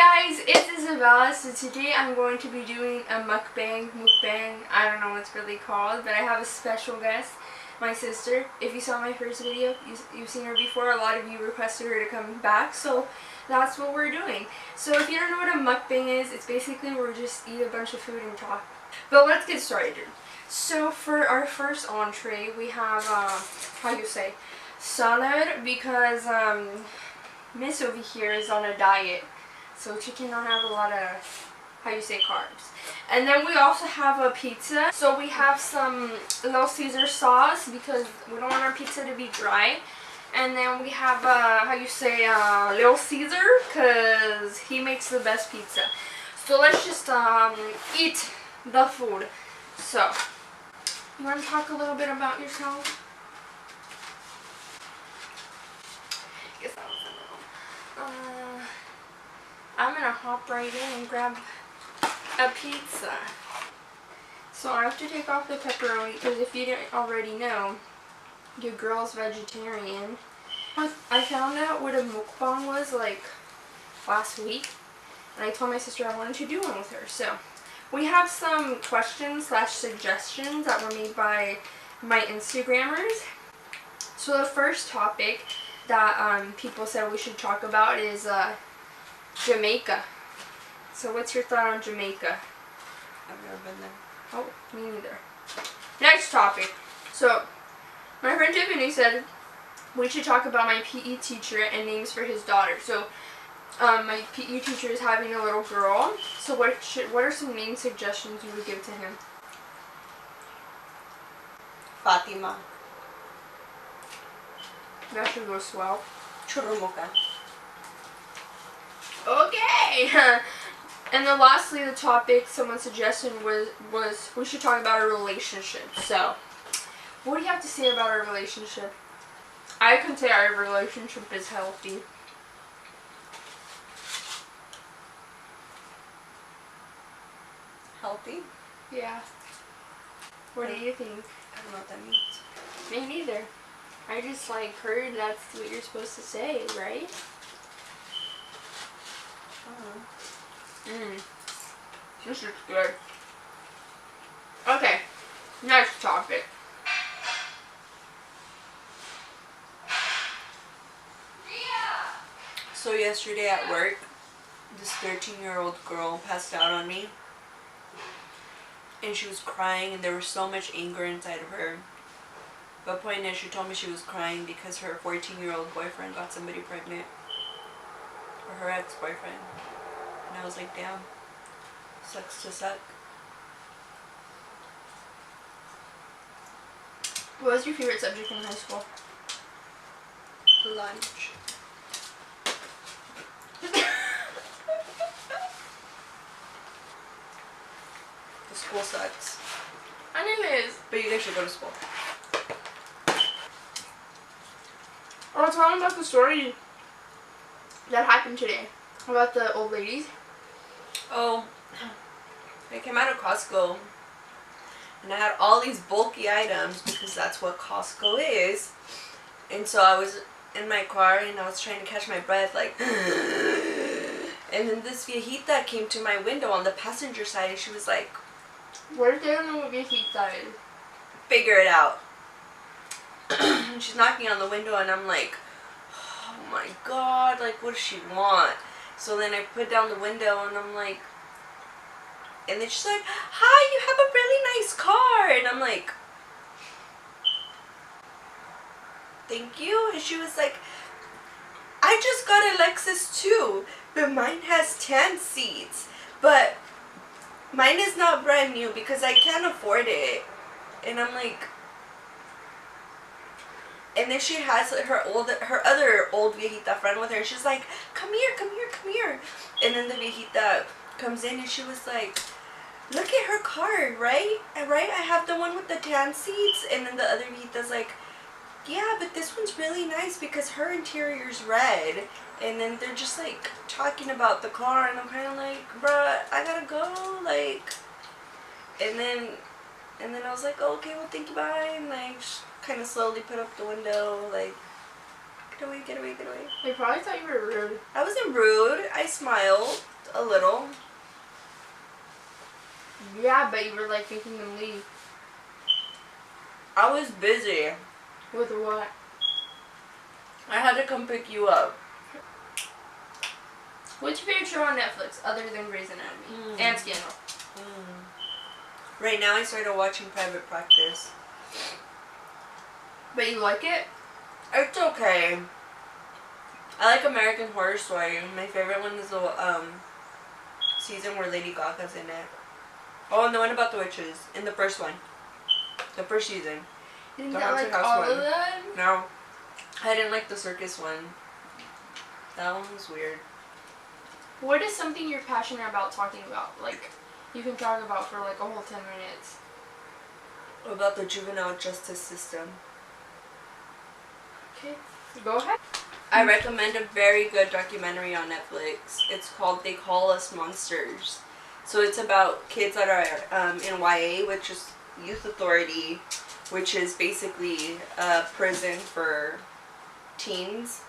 guys, it's Isabella. So today I'm going to be doing a mukbang, I don't know what it's really called, but I have a special guest, my sister. If you saw my first video, you've seen her before. A lot of you requested her to come back, so that's what we're doing. So if you don't know what a mukbang is, it's basically where we just eat a bunch of food and talk. But let's get started. So for our first entree, we have, salad, because Miss over here is on a diet. So she cannot have a lot of, carbs. And then we also have a pizza. So we have some Little Caesar sauce because we don't want our pizza to be dry. And then we have, Little Caesar because he makes the best pizza. So let's just eat the food. So, you want to talk a little bit about yourself? I'm gonna hop right in and grab a pizza. So I have to take off the pepperoni because if you didn't already know, your girl's vegetarian. I found out what a mukbang was like last week, and I told my sister I wanted to do one with her. So we have some questions / suggestions that were made by my Instagrammers. So the first topic that people said we should talk about is Jamaica. So what's your thought on Jamaica? I've never been there. Oh, me neither. Next topic. So my friend Tiffany said we should talk about my PE teacher and names for his daughter. So my PE teacher is having a little girl. So what are some name suggestions you would give to him? Fatima. That should go swell. Churumuka. Okay. And then lastly, the topic someone suggested was we should talk about our relationship. So, what do you have to say about our relationship? I can say our relationship is healthy. Healthy? Yeah. What do you think? I don't know what that means. Me neither. I just heard that's what you're supposed to say, right? This is good. Okay, next topic. So yesterday at work, this 13-year-old girl passed out on me. And she was crying and there was so much anger inside of her. But point is, she told me she was crying because her 14-year-old boyfriend got somebody pregnant. Or her ex-boyfriend. And I was like, damn. Sucks to suck. What was your favorite subject in high school? Lunch. The school sucks. I know it is. But you guys should go to school. I was talking about the story that happened today. About the old ladies. Oh, I came out of Costco and I had all these bulky items because that's what Costco is. And so I was in my car and I was trying to catch my breath and then this viejita came to my window on the passenger side and she was like, what if they don't know what viejita is? Figure it out. And she's knocking on the window and I'm like, oh my god, what does she want? So then I put down the window and I'm like, and then she's like, hi, you have a really nice car. And I'm like, thank you. And she was like, I just got a Lexus too, but mine has tan seats. But mine is not brand new because I can't afford it. And I'm like, and then she has her other old viejita friend with her. And she's like, come here, come here, come here. And then the viejita comes in and she was like, look at her car, right? I have the one with the tan seats. And then the other viejita's like, yeah, but this one's really nice because her interior's red. And then they're just talking about the car and I'm kind of like, bruh, I gotta go, and then I was like, oh, okay, well, thank you, bye. And just kind of slowly put up the window, Get away, get away, get away. They probably thought you were rude. I wasn't rude. I smiled a little. Yeah, but you were like making them leave. I was busy. With what? I had to come pick you up. What's your favorite show on Netflix other than Grey's Anatomy and Scandal? Right now I started watching Private Practice. But you like it? It's okay. I like American Horror Story. My favorite one is the season where Lady Gaga's in it. Oh, and the one about the witches in the first one. The first season. Isn't The that haunted like house all one. of them? No. I didn't like the circus one. That one was weird. What is something you're passionate about talking about? Like, you can talk about for like a whole 10 minutes. About the juvenile justice system. Okay, go ahead. I recommend a very good documentary on Netflix. It's called They Call Us Monsters. So it's about kids that are in YA, which is Youth Authority, which is basically a prison for teens.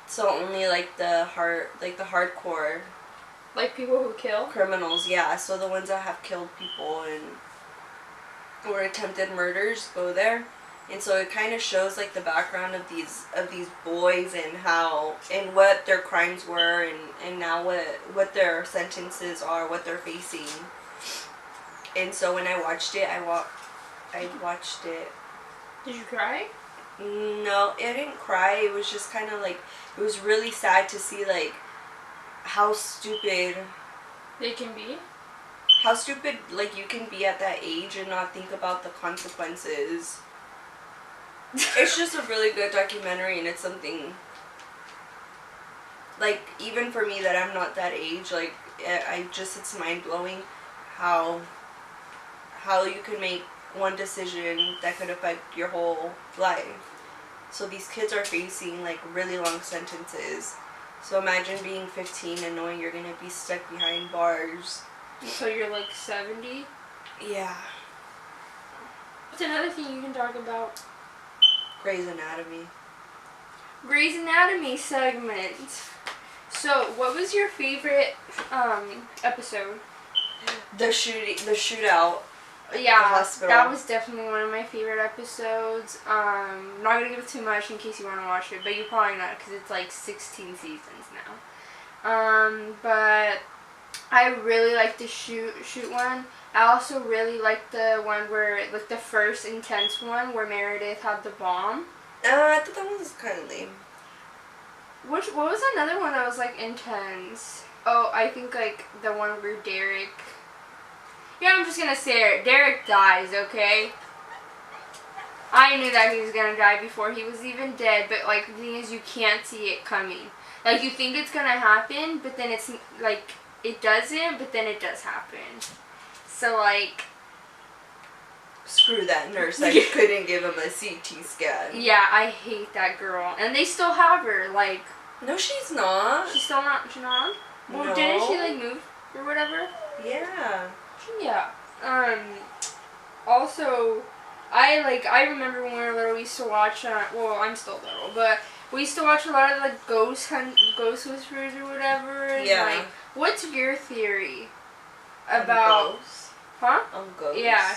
So only like the hardcore, Like people who kill? criminals, yeah. So the ones that have killed people and or attempted murders go there. And so it kind of shows like the background of these boys and how and what their crimes were and now what their sentences are, what they're facing. And so when I watched it, I watched it. Did you cry? No, I didn't cry. It was just kind of like, it was really sad to see like how stupid They can be. like you can be at that age and not think about the consequences. It's just a really good documentary, and it's something like even for me that I'm not that age, like it's mind blowing how you can make one decision that could affect your whole life. So these kids are facing like really long sentences. So imagine being 15 and knowing you're gonna be stuck behind bars. So you're like 70? Yeah. What's another thing you can talk about? Grey's Anatomy. Grey's Anatomy segment. So, what was your favorite episode? The shootout. Yeah, hospital. that was definitely one of my favorite episodes. I'm not gonna give it too much in case you want to watch it, but you probably not because it's like 16 seasons now. But I really like the shoot one. I also really like the one where, like the first intense one where Meredith had the bomb. I thought that one was kind of lame. What was another one that was like intense? Oh, I think like the one where Derek. Yeah, I'm just gonna say it. Derek dies, okay? I knew that he was gonna die before he was even dead, but like the thing is you can't see it coming. Like you think it's gonna happen, but then it's like it doesn't, but then it does happen. So like Screw that nurse that couldn't give him a CT scan. yeah, I hate that girl. And they still have her, like No, she's not. she's not on? Well, No. didn't she like move or whatever? Yeah. Yeah. Also, I remember when we were little, we used to watch. Well, I'm still little, but we used to watch a lot of like ghost whispers or whatever. And, Yeah. like, what's your theory about? Ghosts. Huh? On ghosts. Yeah.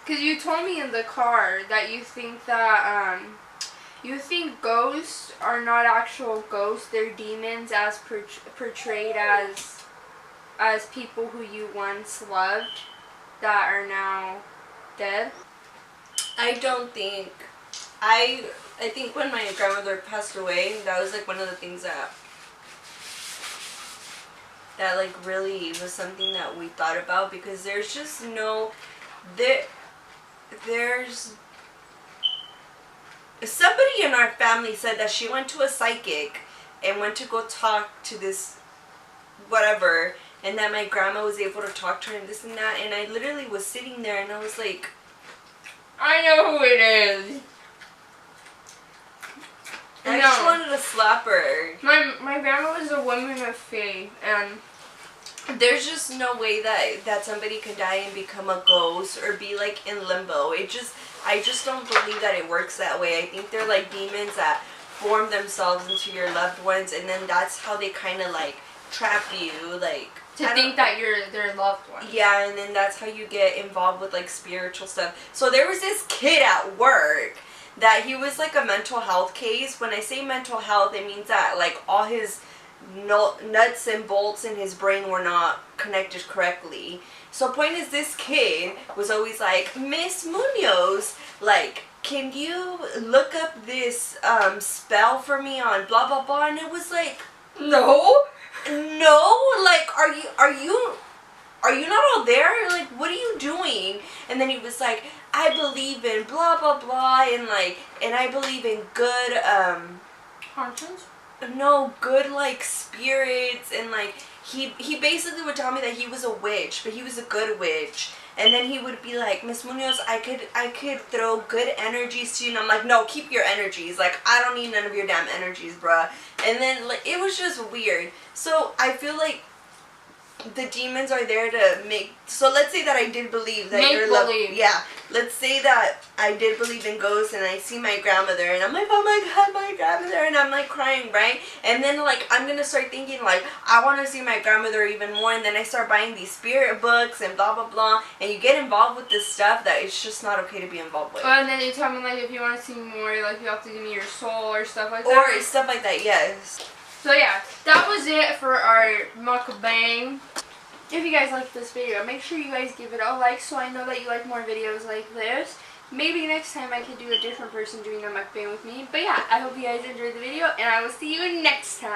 Cause you told me in the car that you think that you think ghosts are not actual ghosts; they're demons as portrayed as people who you once loved that are now dead. I don't think. I think when my grandmother passed away, that was like one of the things that like really was something that we thought about, because there's just no there's somebody in our family said that she went to a psychic and went to go talk to this whatever, and that my grandma was able to talk to her and this and that, and I literally was sitting there and I was like, I know who it is. I just wanted to slap her. My grandma was a woman of faith, and there's just no way that somebody can die and become a ghost or be like in limbo. I just don't believe that it works that way. I think they're like demons that form themselves into your loved ones, and then that's how they kind of like trap you, like to think that you're their loved one. Yeah, and then that's how you get involved with like spiritual stuff. So there was this kid at work that he was like a mental health case. When I say mental health, it means that like all his nuts and bolts in his brain were not connected correctly. So point is, this kid was always like, Miss Munoz, like, can you look up this spell for me on blah blah blah? And it was like, no, like, are you not all there? Like, what are you doing? And then he was like, I believe in blah blah blah, and like, and I believe in good conscience. No, good like spirits, and like he basically would tell me that he was a witch, but he was a good witch. And then he would be like, Miss Munoz, I could throw good energies to you. And I'm like, no, keep your energies. Like, I don't need none of your damn energies, bruh. And then like, it was just weird. So I feel like the demons are there to make. So let's say that I did believe that you're believe. Yeah. Let's say that I did believe in ghosts, and I see my grandmother, and I'm like, oh my god, my grandmother, and I'm like crying, right? And then like I'm gonna start thinking like, I want to see my grandmother even more, and then I start buying these spirit books and blah blah blah, and you get involved with this stuff that it's just not okay to be involved with. And then you tell me like, if you want to see more, like you have to give me your soul or stuff like that. Or stuff like that, yes. So yeah, that was it for our mukbang. If you guys liked this video, make sure you guys give it a like so I know that you like more videos like this. Maybe next time I could do a different person doing a mukbang with me. But yeah, I hope you guys enjoyed the video, and I will see you next time.